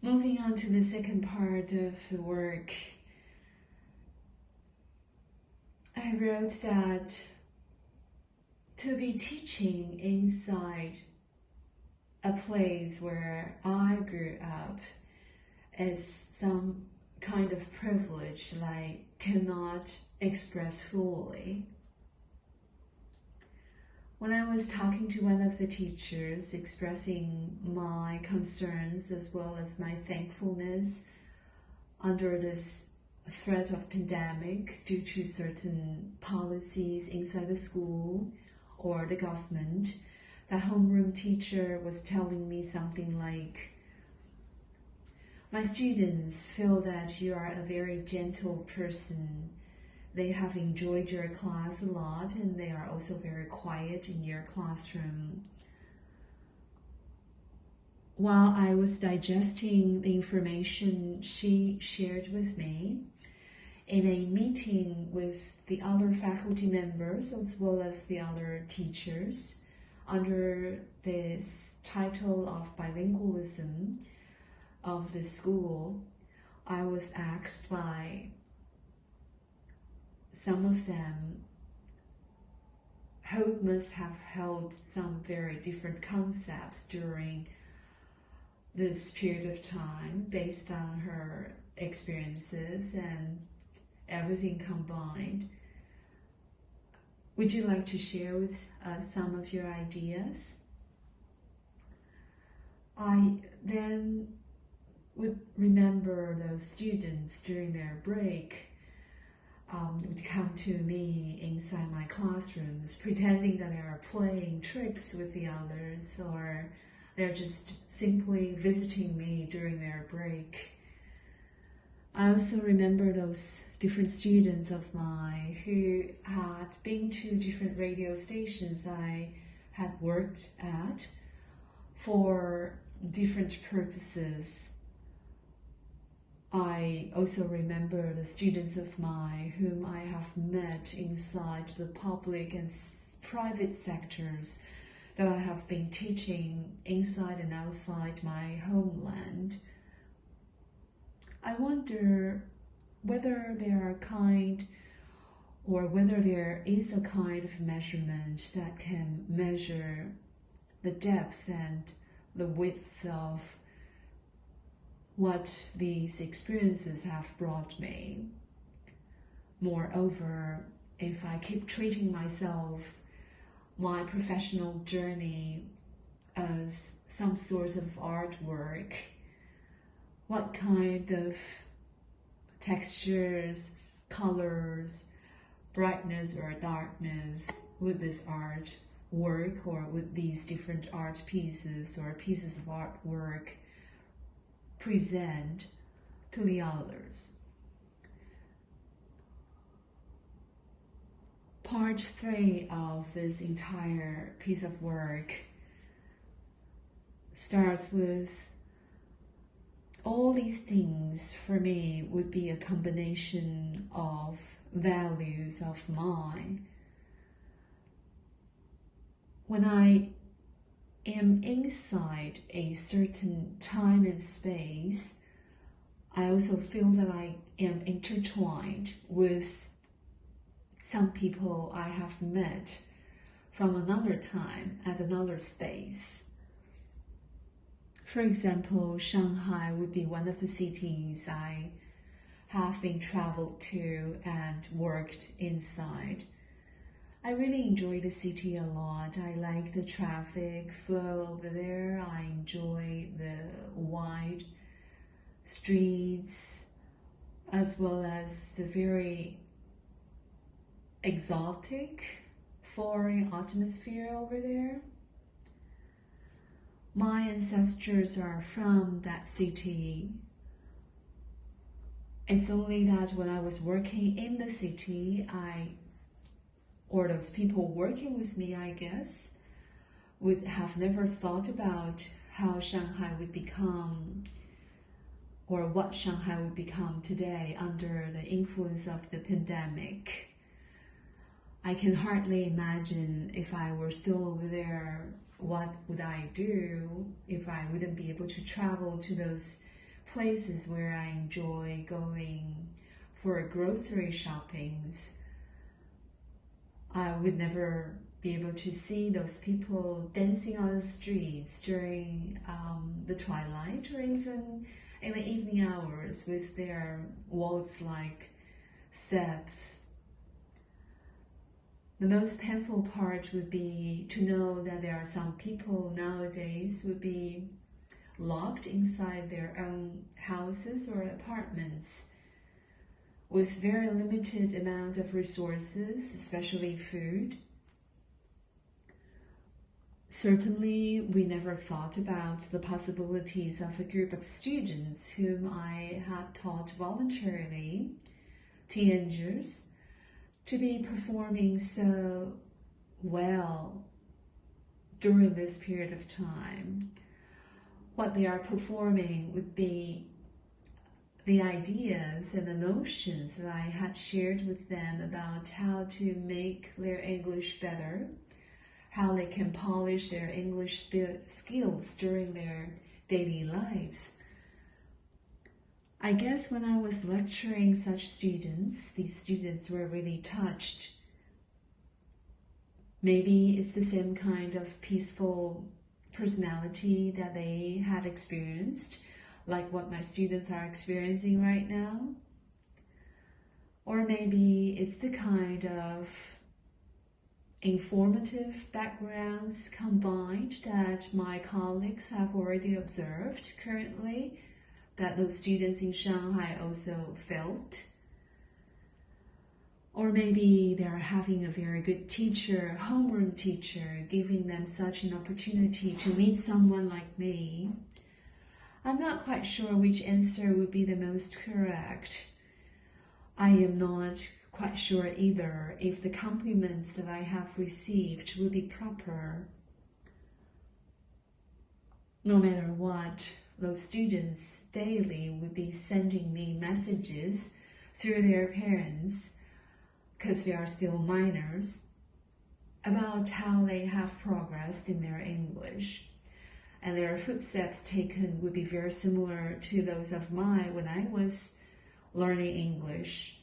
Moving on to the second part of the work, I wrote that to be teaching inside a place where I grew up is some kind of privilege that I cannot express fully. When I was talking to one of the teachers, expressing my concerns as well as my thankfulness under this threat of pandemic due to certain policies inside the school or the government, that homeroom teacher was telling me something like, my students feel that you are a very gentle person. They have enjoyed your class a lot and they are also very quiet in your classroom. While I was digesting the information she shared with me, in a meeting with the other faculty members as well as the other teachers, under this title of bilingualism of the school, I was asked by some of them who must have held some very different concepts during this period of time based on her experiences and everything combined. Would you like to share with us some of your ideas? I then would remember those students during their break would come to me inside my classrooms pretending that they are playing tricks with the others, or they're just simply visiting me during their break. I also remember those different students of mine who had been to different radio stations I had worked at for different purposes. I also remember the students of mine whom I have met inside the public and private sectors that I have been teaching inside and outside my homeland. I wonder whether there is a kind of measurement that can measure the depth and the width of what these experiences have brought me. Moreover, if I keep treating my professional journey as some sort of artwork, what kind of textures, colors, brightness or darkness would this art work, or would these different art pieces or pieces of artwork present to the others? Part 3 of this entire piece of work starts with all these things. For me, would be a combination of values of mine. When I am inside a certain time and space, I also feel that I am intertwined with some people I have met from another time at another space. For example, Shanghai would be one of the cities I have been traveled to and worked inside. I really enjoy the city a lot. I like the traffic flow over there. I enjoy the wide streets as well as the very exotic foreign atmosphere over there. My ancestors are from that city. It's only that when I was working in the city, or those people working with me, I guess, would have never thought about how Shanghai would become, or what Shanghai would become today under the influence of the pandemic. I can hardly imagine if I were still over there, what would I do if I wouldn't be able to travel to those places where I enjoy going for grocery shoppings, I would never be able to see those people dancing on the streets during the twilight or even in the evening hours with their waltz-like steps. The most painful part would be to know that there are some people nowadays would be locked inside their own houses or apartments with very limited amount of resources, especially food. Certainly, we never thought about the possibilities of a group of students whom I had taught voluntarily, teenagers, to be performing so well during this period of time. What they are performing would be the ideas and the notions that I had shared with them about how to make their English better, how they can polish their English skills during their daily lives. I guess when I was lecturing such students, these students were really touched. Maybe it's the same kind of peaceful personality that they had experienced, like what my students are experiencing right now. Or maybe it's the kind of informative backgrounds combined that my colleagues have already observed currently, that those students in Shanghai also felt. Or maybe they are having a very good teacher, homeroom teacher, giving them such an opportunity to meet someone like me. I'm not quite sure which answer would be the most correct. I am not quite sure either if the compliments that I have received will be proper. No matter what, those students daily would be sending me messages through their parents, because they are still minors, about how they have progressed in their English. And their footsteps taken would be very similar to those of mine when I was learning English,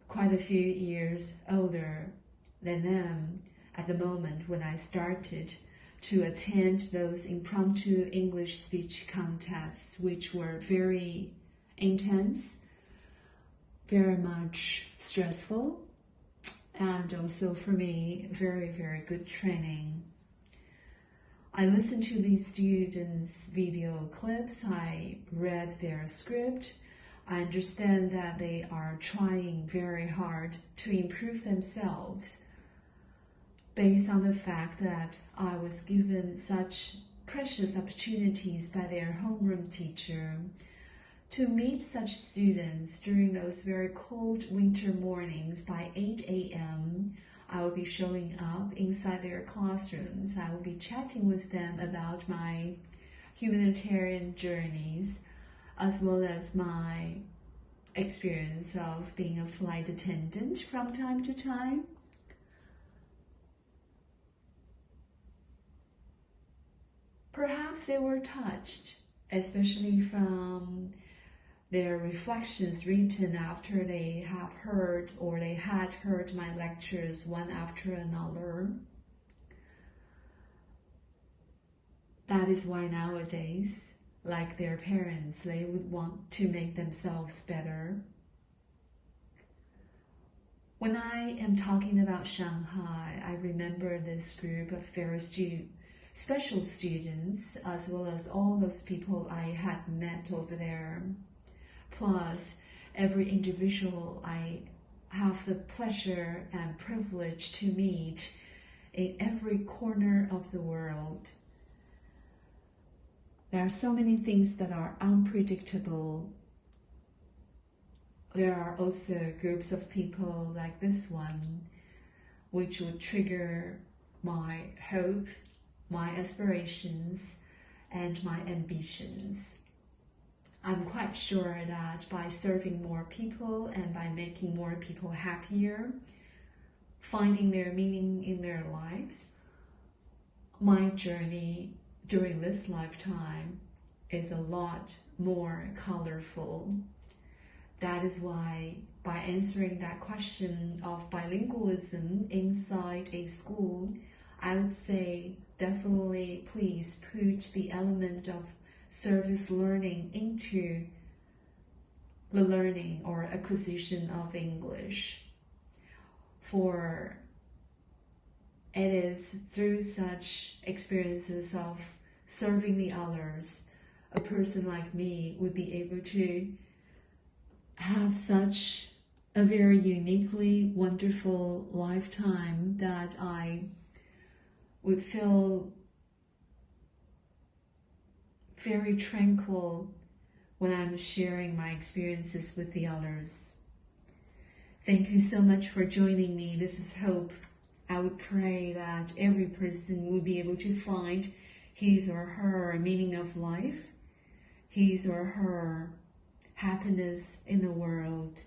quite a few years older than them at the moment when I started to attend those impromptu English speech contests, which were very intense, very much stressful, and also for me, very, very good training. I listened to these students' video clips, I read their script, I understand that they are trying very hard to improve themselves based on the fact that I was given such precious opportunities by their homeroom teacher to meet such students during those very cold winter mornings. By 8 a.m. I will be showing up inside their classrooms. I will be chatting with them about my humanitarian journeys, as well as my experience of being a flight attendant from time to time. Perhaps they were touched, especially from their reflections written after they have heard or they had heard my lectures one after another. That is why nowadays, like their parents, they would want to make themselves better. When I am talking about Shanghai, I remember this group of very special students, as well as all those people I had met over there. Plus, every individual I have the pleasure and privilege to meet in every corner of the world. There are so many things that are unpredictable. There are also groups of people like this one, which would trigger my hope, my aspirations, and my ambitions. I'm quite sure that by serving more people and by making more people happier, finding their meaning in their lives, my journey during this lifetime is a lot more colorful. That is why, by answering that question of bilingualism inside a school, I would say definitely please put the element of service learning into the learning or acquisition of English. For it is through such experiences of serving the others, a person like me would be able to have such a very uniquely wonderful lifetime that I would feel very tranquil when I'm sharing my experiences with the others. Thank you so much for joining me. This is Hope. I would pray that every person will be able to find his or her meaning of life, his or her happiness in the world.